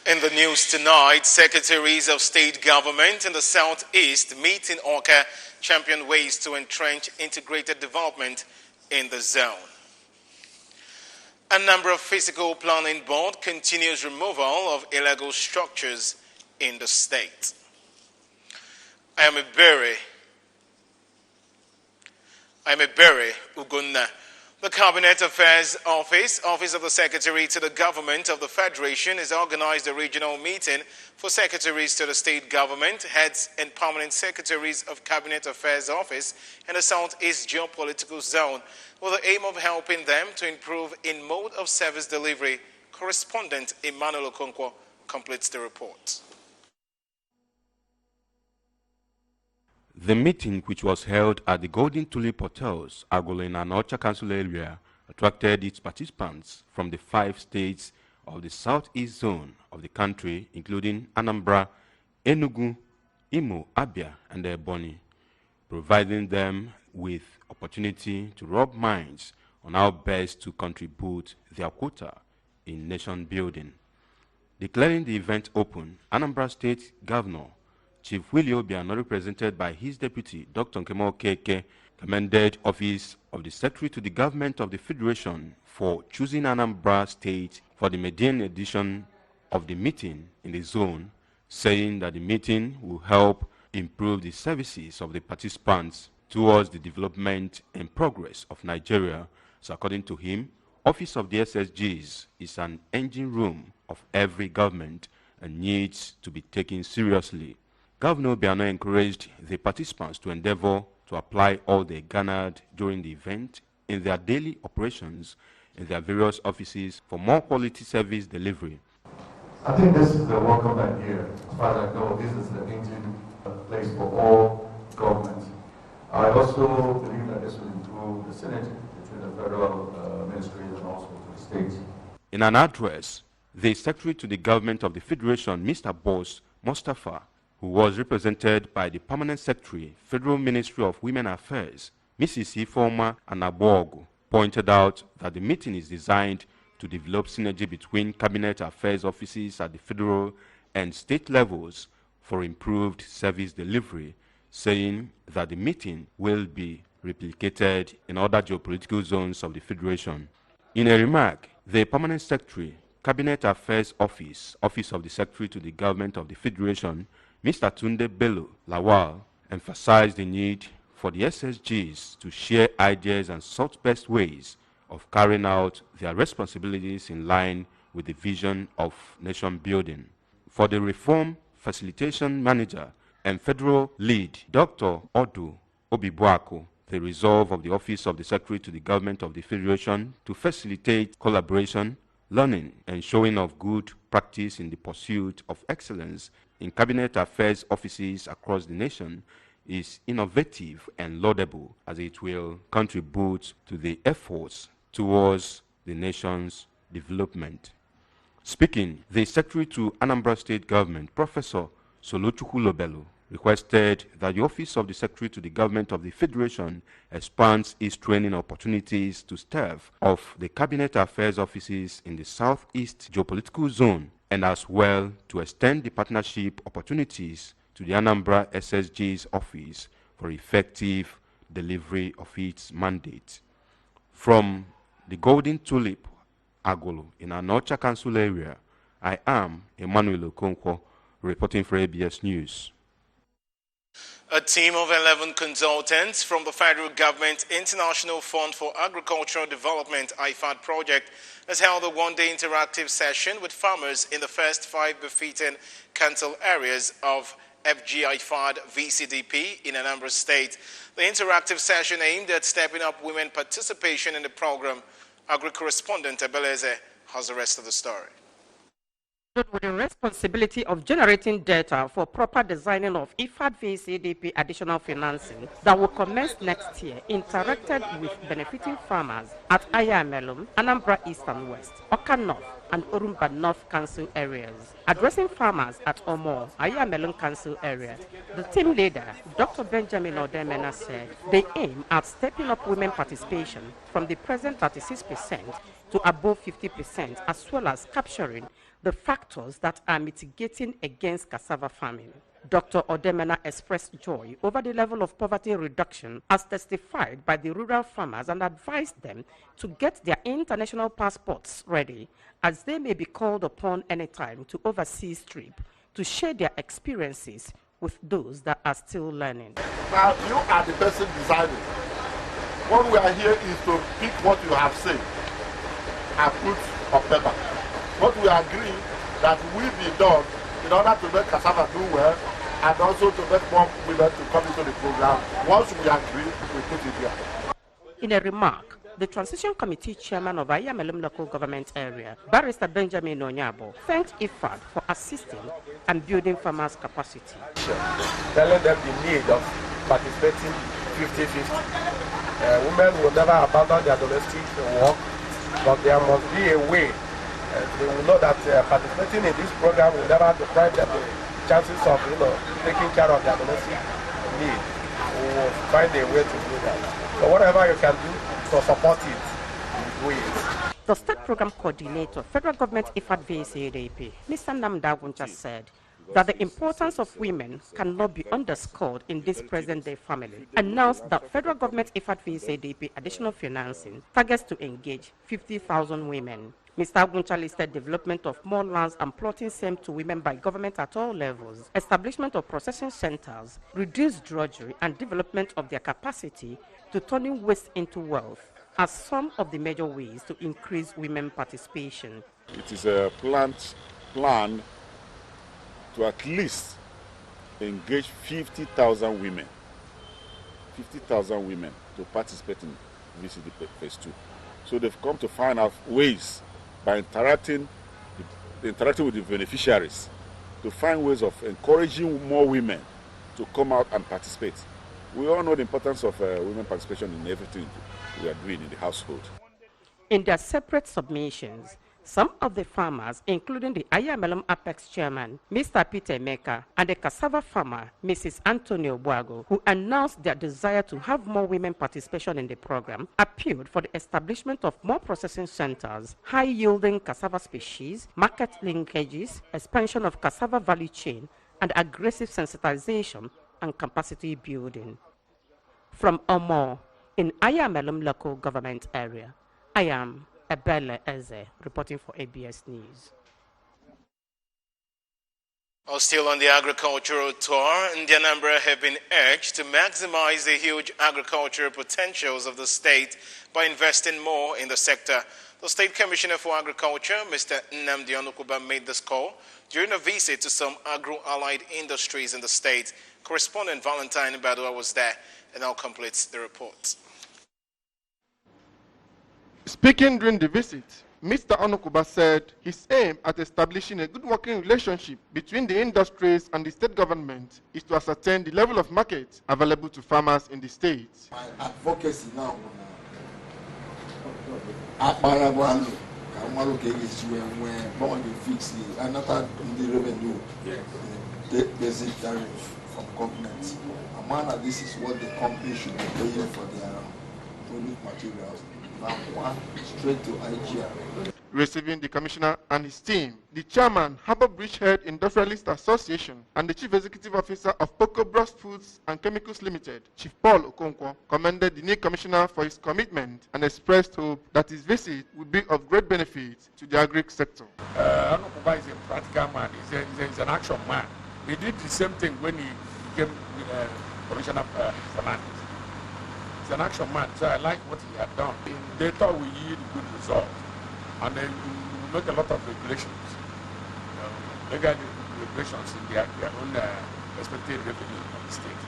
In the news tonight, secretaries of state government in the southeast meet in Awka, champion ways to entrench integrated development in the zone. Anambra Physical Planning Board continues removal of illegal structures in the state. I am a Berry Ugonna. The Cabinet Affairs Office of the Secretary to the Government of the Federation has organized a regional meeting for secretaries to the state government, heads and permanent secretaries of Cabinet Affairs Office in the Southeast Geopolitical Zone with the aim of helping them to improve in mode of service delivery. Correspondent Emmanuel Okonkwo completes the report. The meeting, which was held at the Golden Tulip Hotels, Agolo in Anocha Council area, attracted its participants from the 5 states of the southeast zone of the country, including Anambra, Enugu, Imo, Abia, and Ebonyi, providing them with opportunity to rub minds on how best to contribute their quota in nation building. Declaring the event open, Anambra State Governor Chief Willie Obiano, represented by his deputy, Dr. Nkemo Keke, commended Office of the Secretary to the Government of the Federation for choosing Anambra State for the Median edition of the meeting in the zone, saying that the meeting will help improve the services of the participants towards the development and progress of Nigeria. So according to him, Office of the SSGs is an engine room of every government and needs to be taken seriously. Governor Obiano encouraged the participants to endeavor to apply all they garnered during the event in their daily operations in their various offices for more quality service delivery. I think this is a welcome idea. As far as I know, this is the engine place for all governments. I also believe that this will improve the synergy between the federal ministries and also the states. In an address, the Secretary to the Government of the Federation, Mr. Boss Mustafa, who was represented by the Permanent Secretary, Federal Ministry of Women Affairs, Mrs. Ifoma Anabogu, pointed out that the meeting is designed to develop synergy between Cabinet Affairs offices at the federal and state levels for improved service delivery, saying that the meeting will be replicated in other geopolitical zones of the Federation. In a remark, the Permanent Secretary, Cabinet Affairs Office of the Secretary to the Government of the Federation, Mr. Tunde Bello Lawal, emphasized the need for the SSGs to share ideas and sought best ways of carrying out their responsibilities in line with the vision of nation building. For the Reform Facilitation Manager and Federal Lead, Dr. Odu Obibuako, the resolve of the Office of the Secretary to the Government of the Federation to facilitate collaboration, learning, and showing of good practice in the pursuit of excellence in Cabinet Affairs offices across the nation is innovative and laudable, as it will contribute to the efforts towards the nation's development. Speaking, the Secretary to Anambra State Government, Professor Soluchukwu Lobelu, requested that the Office of the Secretary to the Government of the Federation expands its training opportunities to staff of the Cabinet Affairs offices in the Southeast Geopolitical Zone, and as well to extend the partnership opportunities to the Anambra SSG's office for effective delivery of its mandate. From the Golden Tulip, Agolo, in Anocha Council area, I am Emmanuel Okonkwo, reporting for ABS News. A team of 11 consultants from the Federal Government International Fund for Agricultural Development IFAD project has held a one-day interactive session with farmers in the first 5 befitting council areas of FG IFAD VCDP in Anambra State. The interactive session aimed at stepping up women participation in the program. Agri-correspondent Ebeleze has the rest of the story. With the responsibility of generating data for proper designing of IFAD VCDP additional financing that will commence next year, interacted with benefiting farmers at Ayamelum, Anambra East and West, Oka North, and Orumba North Council areas. Addressing farmers at Omo, Ayamelum Council area, the team leader, Dr. Benjamin Odemena, said they aim at stepping up women participation from the present 36% to above 50%, as well as capturing the factors that are mitigating against cassava farming. Dr. Odemena expressed joy over the level of poverty reduction as testified by the rural farmers and advised them to get their international passports ready, as they may be called upon anytime to overseas trip to share their experiences with those that are still learning. Now you are the person deciding. What we are here is to pick what you have said and put on paper. What we agree that will be done in order to make cassava do well and also to make more women to come into the program. Once we agree, we put it here. In a remark, the Transition Committee Chairman of Ayamelum Local Government Area, Barrister Benjamin Onyabo, thanked IFAD for assisting and building farmers' capacity. Telling them the need of participating 50-50. Women will never abandon their domestic work, but there must be a way. They will know that participating in this program will never deprive them the chances of taking care of their domestic need. We will find a way to do that. So whatever you can do to support it, do it. The State Program Coordinator, Federal Government IFAD VCADP, Mr. Anambra said that the importance of women cannot be underscored in this present-day family, announced that Federal Government IFAD VCADP additional financing targets to engage 50,000 women. Mr. Aguncha listed development of more lands and plotting same to women by government at all levels, establishment of processing centers, reduced drudgery, and development of their capacity to turning waste into wealth as some of the major ways to increase women participation. It is a plan to at least engage 50,000 women to participate in VCD Phase 2. So they've come to find out ways by interacting with the beneficiaries to find ways of encouraging more women to come out and participate. We all know the importance of women participation in everything we are doing in the household. In their separate submissions, some of the farmers, including the Ayamelum Apex chairman, Mr. Peter Meka, and the cassava farmer, Mrs. Antonio Buago, who announced their desire to have more women participation in the program, appealed for the establishment of more processing centers, high-yielding cassava species, market linkages, expansion of cassava value chain, and aggressive sensitization and capacity building. From Omo, in Ayamelum Local Government Area, I am Ebele Eze, reporting for ABS News. Still on the agricultural tour, Anambra have been urged to maximize the huge agricultural potentials of the state by investing more in the sector. The State Commissioner for Agriculture, Mr. Nnamdi, made this call during a visit to some agro-allied industries in the state. Correspondent Valentine Badua was there and now completes the report. Speaking during the visit, Mr. Onukuba said his aim at establishing a good working relationship between the industries and the state government is to ascertain the level of market available to farmers in the state. My advocacy now basic tariff from government. This is what the company should be paying for their produce materials. Straight to IGR. Receiving the commissioner and his team, the chairman, Harbour Bridgehead Industrialist Association, and the chief executive officer of Pocobros Foods and Chemicals Limited, Chief Paul Okonkwo, commended the new commissioner for his commitment and expressed hope that his visit will be of great benefit to the agri sector. Anukuba is a practical man. He's an action man. He did the same thing when he became commissioner of finance. He's an action man, so I like what he had done. In data, we yield good results, and then we make a lot of regulations, legal regulations in their own expected revenue of the state.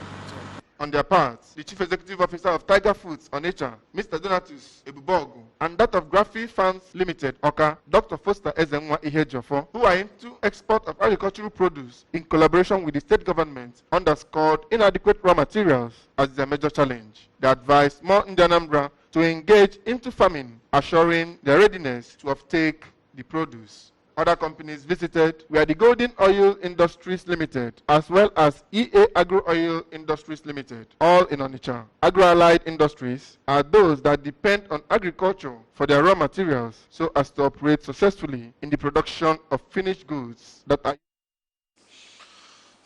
On their part, the chief executive officer of Tiger Foods Onitsha, Mr. Donatus Ebubogu, and that of Graphi Farms Limited, Oka, Dr. Foster Ezenwa Ihejofo, who are into export of agricultural produce in collaboration with the state government, underscored inadequate raw materials as their major challenge. They advised more in Anambra to engage into farming, assuring their readiness to uptake the produce. Other companies visited were the Golden Oil Industries Limited, as well as EA Agro Oil Industries Limited, all in Onitsha. Agro-allied industries are those that depend on agriculture for their raw materials so as to operate successfully in the production of finished goods that are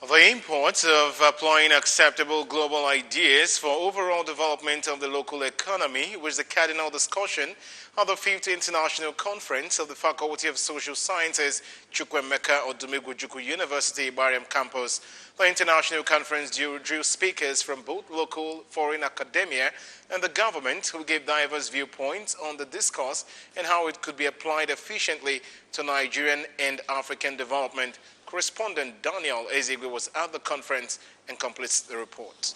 The importance of applying acceptable global ideas for overall development of the local economy was the cardinal discussion at the 5th International Conference of the Faculty of Social Sciences, Chukwuemeka Odumegwu University, Bariam Campus. The international conference drew speakers from both local, foreign academia and the government who gave diverse viewpoints on the discourse and how it could be applied efficiently to Nigerian and African development. Correspondent Daniel Ezigwe was at the conference and completes the report.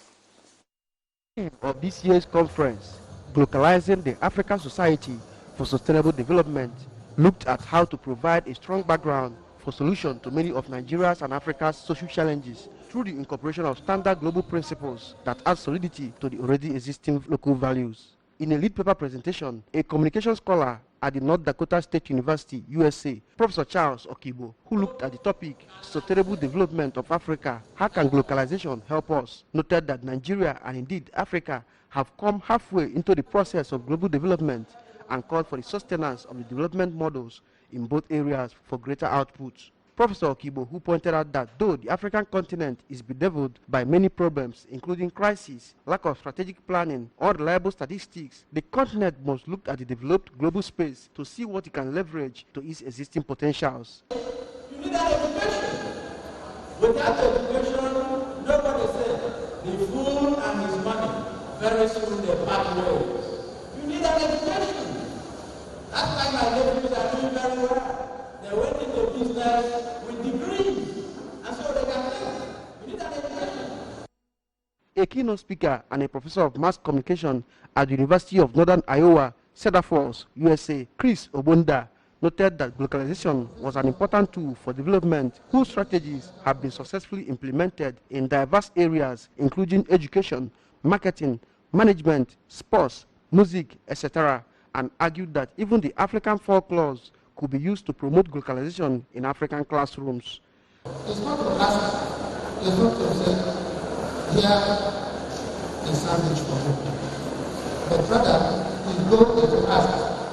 Of this year's conference, Globalizing the African Society for Sustainable Development, looked at how to provide a strong background for solution to many of Nigeria's and Africa's social challenges through the incorporation of standard global principles that add solidity to the already existing local values. In a lead paper presentation, a communication scholar at the North Dakota State University, USA, Professor Charles Okibo, who looked at the topic, Sustainable Development of Africa, how can globalization help us, noted that Nigeria and indeed Africa have come halfway into the process of global development and called for the sustenance of the development models in both areas for greater outputs. Professor Okibo, who pointed out that though the African continent is bedeviled by many problems, including crises, lack of strategic planning, unreliable statistics, the continent must look at the developed global space to see what it can leverage to its existing potentials. You need an education. Without education, nobody said the fool and his money very soon they part ways. You need an education. That's why my nephews are doing very well. They went into business with degrees, and so they can think. You need an education. A keynote speaker and a professor of mass communication at the University of Northern Iowa, Cedar Falls, USA, Chris Obonda, noted that globalization was an important tool for development whose strategies have been successfully implemented in diverse areas, including education, marketing, management, sports, music, etc., and argued that even the African folklores could be used to promote globalization in African classrooms. It's not to ask, it's not to say, here is sandwich for you. But rather, the goal is to ask,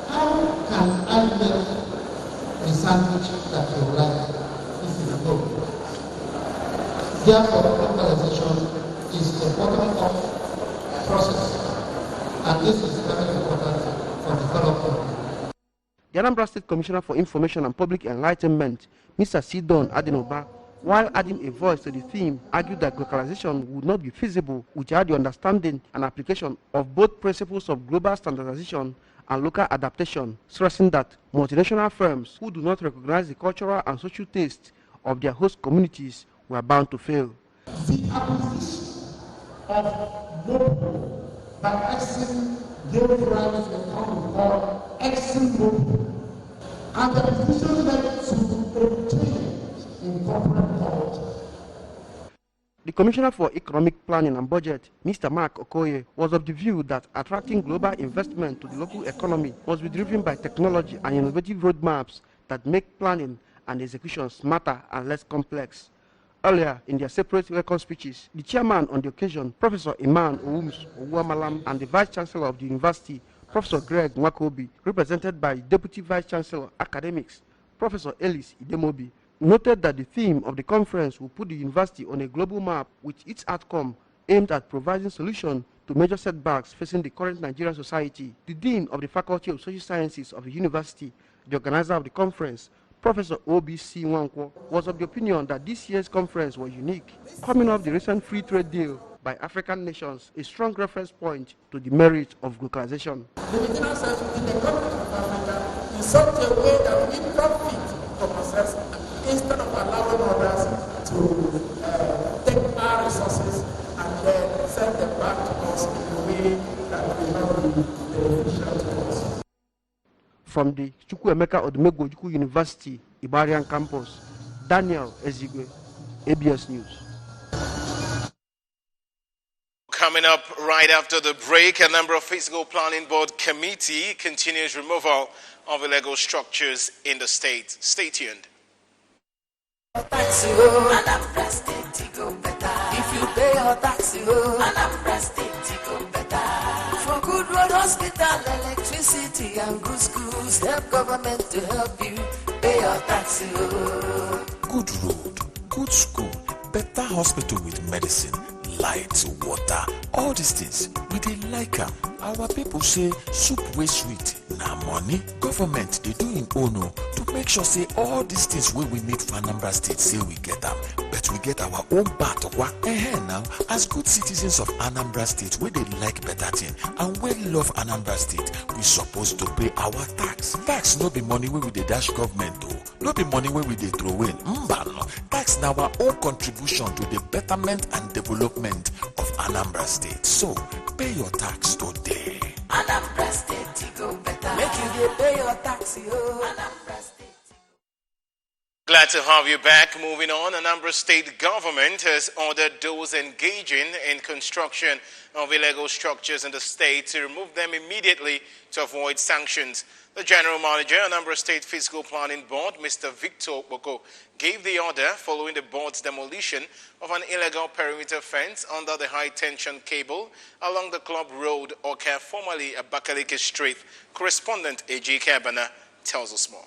how can I make the sandwich that you like? This is the goal. Therefore, globalization is a bottom-up process, and this is very important for development. The Anambra State Commissioner for Information and Public Enlightenment, Mr. Sidon Adenoba, while adding a voice to the theme, argued that globalization would not be feasible without the understanding and application of both principles of global standardization and local adaptation, stressing that multinational firms who do not recognize the cultural and social tastes of their host communities were bound to fail. The acquisition of know by Exim gave rise to a term called Exim, and the acquisition led to a change in corporate culture. The Commissioner for Economic Planning and Budget, Mr. Mark Okoye, was of the view that attracting global investment to the local economy must be driven by technology and innovative roadmaps that make planning and execution smarter and less complex. Earlier, in their separate welcome speeches, the chairman on the occasion, Professor Iman Owums Owuamalam, and the Vice Chancellor of the University, Professor Greg Nwakobi, represented by Deputy Vice Chancellor Academics, Professor Ellis Idemobi, noted that the theme of the conference will put the university on a global map with its outcome aimed at providing solutions to major setbacks facing the current Nigerian society. The Dean of the Faculty of Social Sciences of the university, the organizer of the conference, Professor O.B.C. Nwankwo, was of the opinion that this year's conference was unique, coming off the recent free trade deal by African nations, a strong reference point to the merit of globalization. The beginner says within the continent of Africa in such a way that we profit from ourselves instead of allowing others to take our resources and then send them back to us in a way that will not be beneficial to us. From the Chukwuemeka Odumegwu University, Ibarian campus, Daniel Ezigwe, ABS News. Coming up right after the break, a number of Physical Planning Board committee continues removal of illegal structures in the state. Stay tuned. Tax, Anambra State go better. If you pay your tax, Anambra State go better. For good road, hospital, electricity, and good schools, help government to help you pay your tax. Good road, good school, better hospital with medicine, light, water, all these things we dey like am. Our people say soup wey sweet na money. Government dey do im own to make sure say all these things wey we need for Anambra State say we get am, but we get our own part now. As good citizens of Anambra State wey dey like better thing and wey love Anambra State, we suppose to pay our tax. Tax no be money wey we dey dash government no be money wey we dey throw away. Tax na our own contribution to the betterment and development of Anambra State. So pay your tax today. Anambra State go better. Make you dey pay your tax, Anambra State. Glad to have you back. Moving on, Anambra State government has ordered those engaging in construction of illegal structures in the state to remove them immediately to avoid sanctions. The General Manager, Anambra State Fiscal Planning Board, Mr. Victor Boko, gave the order following the board's demolition of an illegal perimeter fence under the high-tension cable along the Club Road, Oka, formerly Abakaliki Street. Correspondent A.G. Kabana tells us more.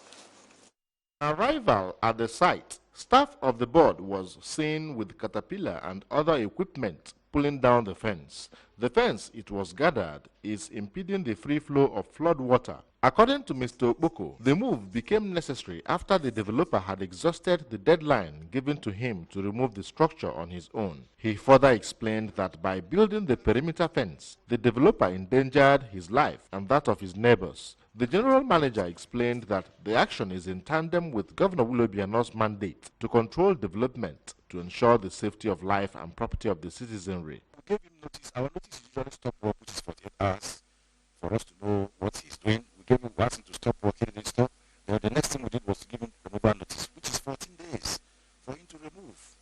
Arrival at the site, staff of the board was seen with caterpillar and other equipment pulling down the fence. The fence, it was gathered, is impeding the free flow of flood water. According to Mr. Okpoko, the move became necessary after the developer had exhausted the deadline given to him to remove the structure on his own. He further explained that by building the perimeter fence, the developer endangered his life and that of his neighbors. The general manager explained that the action is in tandem with Governor Willoughby's mandate to control development to ensure the safety of life and property of the citizenry. We gave him notice. Our notice usually stop work, which is 48 hours, for us to know what he's doing. We asked him to stop working and stuff. Then the next thing we did was to give him removal notice, which is 14 days for him to remove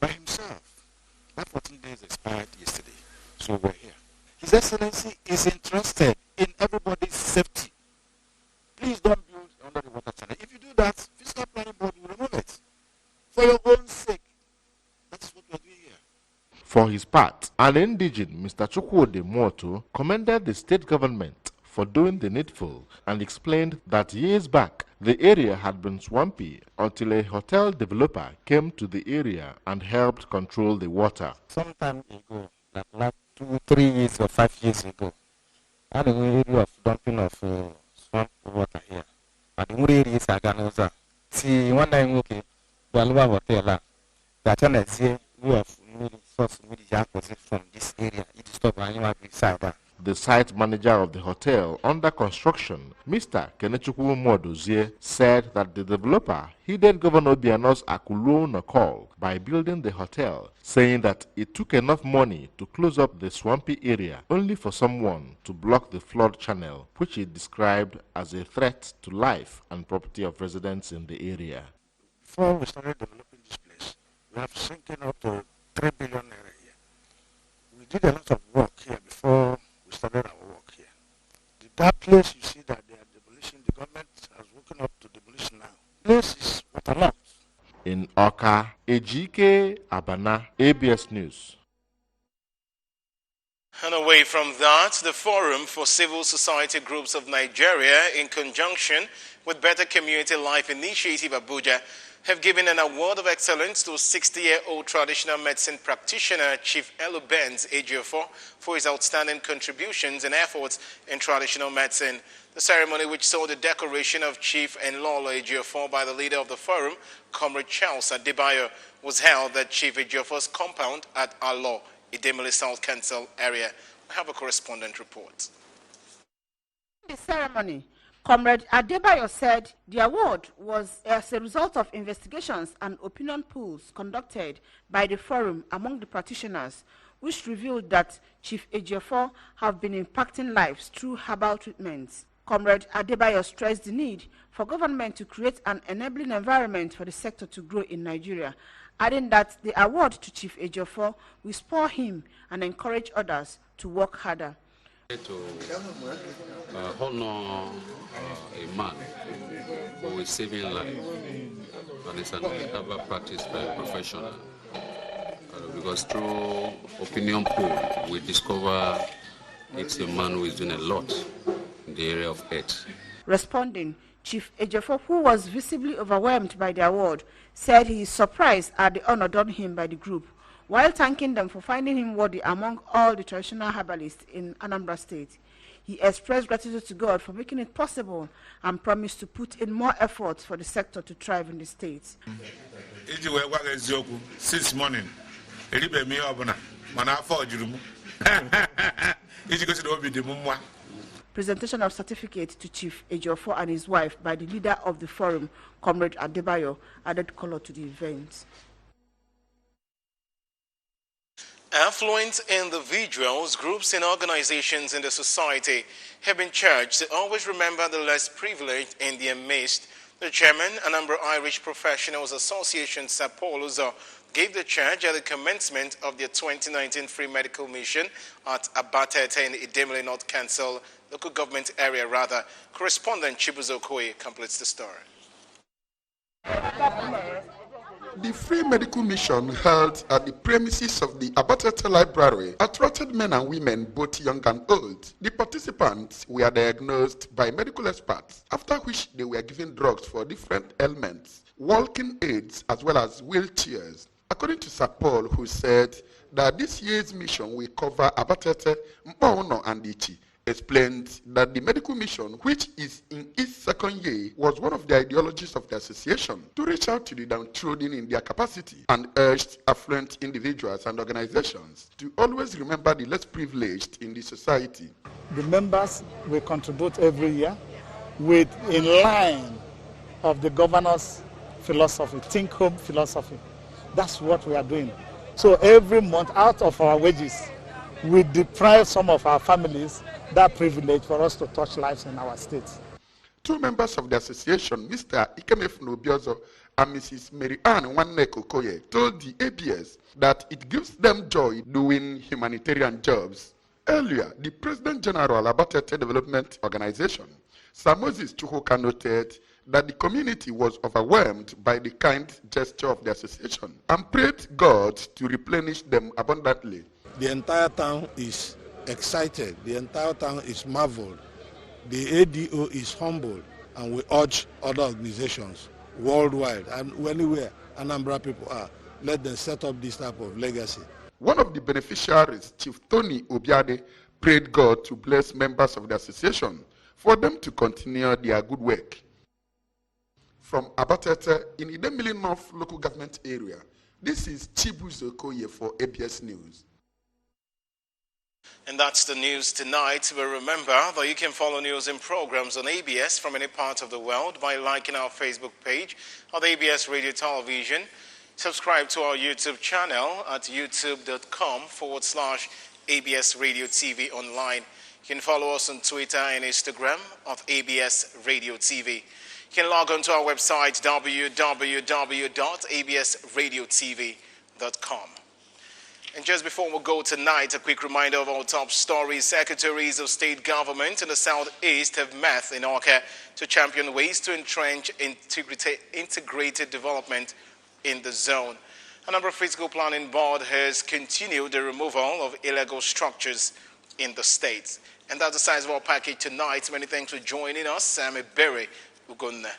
by himself. That 14 days expired yesterday, so we're here. His Excellency is interested in everybody's safety. Please don't build under the water channel. If you do that, Fiscal Planning Board will remove it. For your own sake. That is what we are doing here. For his part, an indigent, Mr. Chukwude Moto, commended the state government for doing the needful and explained that years back, the area had been swampy until a hotel developer came to the area and helped control the water. Some time ago, like 2, 3 years or 5 years ago, I had an area of dumping of swamp water here. And the area is Aganoza. See, one time, okay, Walua Hotel, the channel is we have source from this area. It is stop anyone beside that. The site manager of the hotel under construction, Mr. Kenechukwu Modozie, said that the developer heeded Governor Obiano's Akulona call by building the hotel, saying that it took enough money to close up the swampy area only for someone to block the flood channel, which he described as a threat to life and property of residents in the area. Before we started developing this place, we have sinking up to 3 billion naira here. We did a lot of work here before we started our work here. That place you see that they are demolishing, the government has woken up to demolition now. This is waterlogged. In Oka, Ejike Abana, ABS News. And away from that, the Forum for Civil Society Groups of Nigeria, in conjunction with Better Community Life Initiative Abuja, have given an award of excellence to 60-year-old traditional medicine practitioner Chief Elu Benz Ejiofor for his outstanding contributions and efforts in traditional medicine. The ceremony, which saw the decoration of Chief Enlolo Ejiofor by the leader of the forum, Comrade Charles Adebayo, was held at Chief Ejiofor's compound at Alo, Idemili South Council area. I have a correspondent report. In the ceremony, Comrade Adebayo said the award was as a result of investigations and opinion polls conducted by the forum among the practitioners, which revealed that Chief Ejiofor have been impacting lives through herbal treatments. Comrade Adebayo stressed the need for government to create an enabling environment for the sector to grow in Nigeria, adding that the award to Chief Ejiofor will spur him and encourage others to work harder. To honor a man who is saving life, and it's an undercover practice by a professional. Because through opinion poll, we discover it's a man who is doing a lot in the area of health. Responding, Chief Ejiofor, who was visibly overwhelmed by the award, said he is surprised at the honor done him by the group, while thanking them for finding him worthy among all the traditional herbalists in Anambra State. He expressed gratitude to God for making it possible and promised to put in more efforts for the sector to thrive in the state. Since morning, Presentation of certificate to Chief Ejiofor and his wife by the leader of the forum, Comrade Adebayo, added color to the event. Affluent individuals, groups, and organizations in the society have been charged to always remember the less privileged in their midst. The chairman, Anambra Irish Professionals Association, Sapoluzo, gave the charge at the commencement of their 2019 free medical mission at Abatete in Idemili North Council, local government area rather. Correspondent Chibuzo Okoye completes the story. The free medical mission held at the premises of the Abatete Library attracted men and women, both young and old. The participants were diagnosed by medical experts, after which they were given drugs for different ailments, walking aids, as well as wheelchairs. According to Sir Paul, who said that this year's mission will cover Abatete, Mpono, and Ichi, explained that the medical mission, which is in its second year, was one of the ideologies of the association to reach out to the downtrodden in their capacity, and urged affluent individuals and organizations to always remember the less privileged in the society. The members will contribute every year with in line of the governor's philosophy, think home philosophy. That's what we are doing. So every month, out of our wages, we deprive some of our families that privilege for us to touch lives in our states. Two members of the association, Mr. Ikemefunu Biozo and Mrs. Mary Ann Waneko Koye, told the ABS that it gives them joy doing humanitarian jobs. Earlier, the President General Abatete Development Organization, Sir Moses Chukwuka, noted that the community was overwhelmed by the kind gesture of the association and prayed God to replenish them abundantly. The entire town is excited. The entire town is marveled. The ADO is humbled, and we urge other organizations worldwide and anywhere Anambra people are, let them set up this type of legacy. One of the beneficiaries, Chief Tony Obiade, prayed God to bless members of the association for them to continue their good work. From Abatete in Idemili North local government area, this is Chibuzo Okoye for ABS News. And that's the news tonight. But remember that you can follow news and programs on ABS from any part of the world by liking our Facebook page at ABS Radio Television. Subscribe to our YouTube channel at youtube.com/ABS Radio TV Online. You can follow us on Twitter and Instagram at ABS Radio TV. You can log on to our website www.absradiotv.com. And just before we go tonight, a quick reminder of our top stories. Secretaries of state government in the Southeast have met in Awka to champion ways to entrench integrated development in the zone. Anambra Physical Planning Board has continued the removal of illegal structures in the state. And that's the size of our package tonight. Many thanks for joining us. I'm Berry Ugunne.